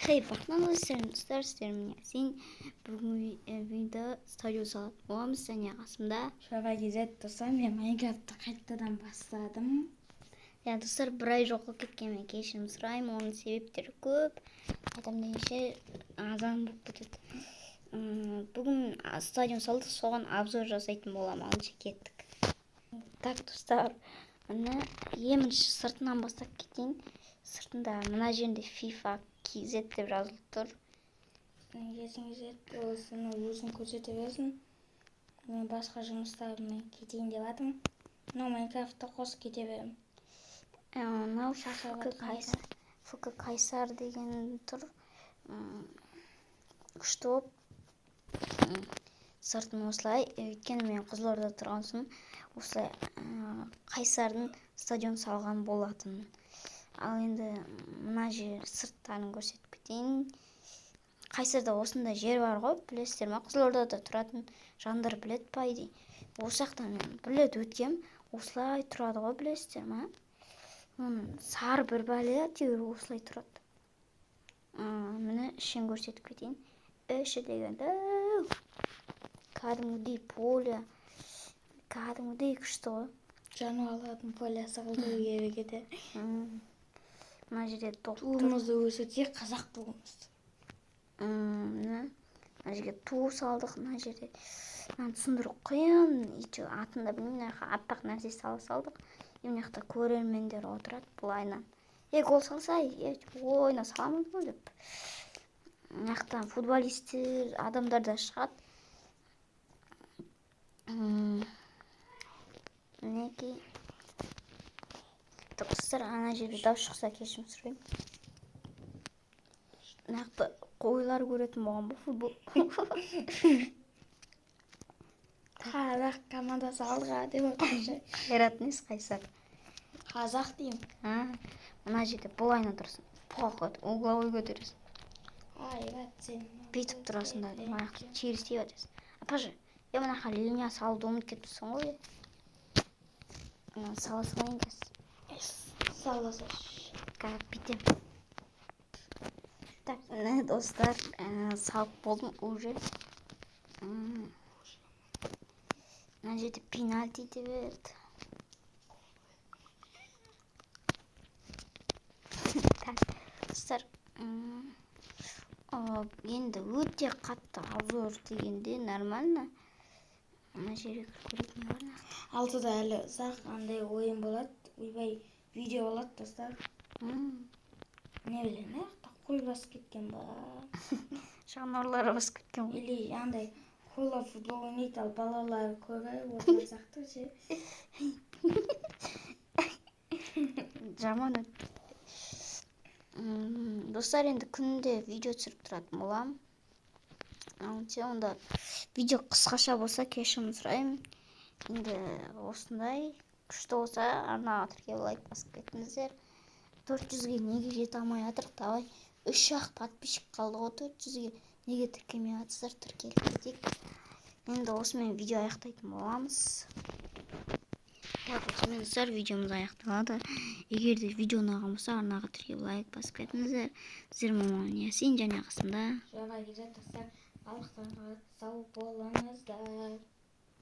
Хей, бақналы істерім сен бүгін видео студио салатын боламыз және қасымда Шаба кезет достар, мен Майнкрафтты қайтадан бастадым. Достар, бір ай жоққа кеткеніме кешірім сұраймын, оның себептері көп. Адам дегенше азан болып кетеді. Бүгін стадион салдық, соған обзор жасайтын боламын, алынша кеттік. Так, достар, міне емінші сыртынан бастап кетейін. Сыртында мына жерінде FIFA KZ деп жазылып тұр. Есіңізде осыны өзің көрсете берсін. Мен басқа жұмыстарыммен кетейін деп жатырмын. Мынау Майнкрафтты қосып кете беремін. Мынау ФК Қайсар деген тұр. Күшті болып. Сыртын осылай, өйткені мен Қызылорда тұрған соң осылай Қайсардың стадион салған болатын. Ал енді мына жер сырттарын көрсетіп кетейін. Қайсарда осында жер бар ғой, білесіздер ме? Қызылордада тұратын жандар білет пай дей. Осы жақтан мен білет өткем, осылай тұрады ғой, білесіздер ме? Сары бір бәле әйтеуір осылай тұрады. Міне ішін көрсетіп кетейін. Іші дегенде кәдімгідей поле, кәдімгідей күшті ғой. Жануарлардың полясы қылды ерекеде. Мына жерде доп тұр. Туымызды өсірсек қазақ туымыз. Мына жерге ту салдық, мына жерде. Түсіндіру қиын, атын да білмеймін, аппақ нәрсе сала салдық. Мына жақта көрермендер отырады бұл айнан. Гол салса, ойна саламыз ғой деп. Мына жақта футболистер, адамдар да шығады. Мінекей. Достар, ана жерде дау шықса кешірім сұраймын. Мына жақта қойлар көретін болған бұл футбол. Қазақ командасы алдыға деп отыршы. Қайрат несі Қайсар? Қазақ деймін. Мына жерде бұл айна тұрсын. Угловой көтересің. Сен Бүйтіп тұрасың да, мына жақта через тей өтесің. Апажы, мына жақта линия салуды ұмытып кетіпсің ғой. Сала салайын кәз. Саласы. Бүйтем. Так, міне достар, салып болдым уже. Мына жерде пенальти деп еді. Так, достар, енді өте қатты обзор дегенде нормально. Мына жерге көретін бар. Алтыда әлі ұзақ андай ойын болады, ойбай видео болады достар. Не білем, қой басып кеткен ба? Жануарлары басып кеткен ғой. Или андай қойлар футбол ойнайды, ал балалар көріп отырсақты ше. Жаман өтті. Достар, енді күнде видео түсіріп тұратын болам. Онда видео қысқаша болса кешірім сұраймын. Енді осындай күшті болса арнаға тіркеліп лайк басып кетіңіздер. 400-ге неге жете алмай жатырық, давай. 3-ақ подписчик қалды ғой 400-ге. Неге тіркелмей жатсыздар, тіркеліп кетейік. Енді осымен видео аяқтайтын боламыз. Осымен достар, видеомыз аяқталады. Егер де видео ұнаған болса арнаға тіркеліп лайк басып кетіңіздер. Сіздер маман Ясин және қасымда Шаба кезет достар, алықтарға сау болыңыздар.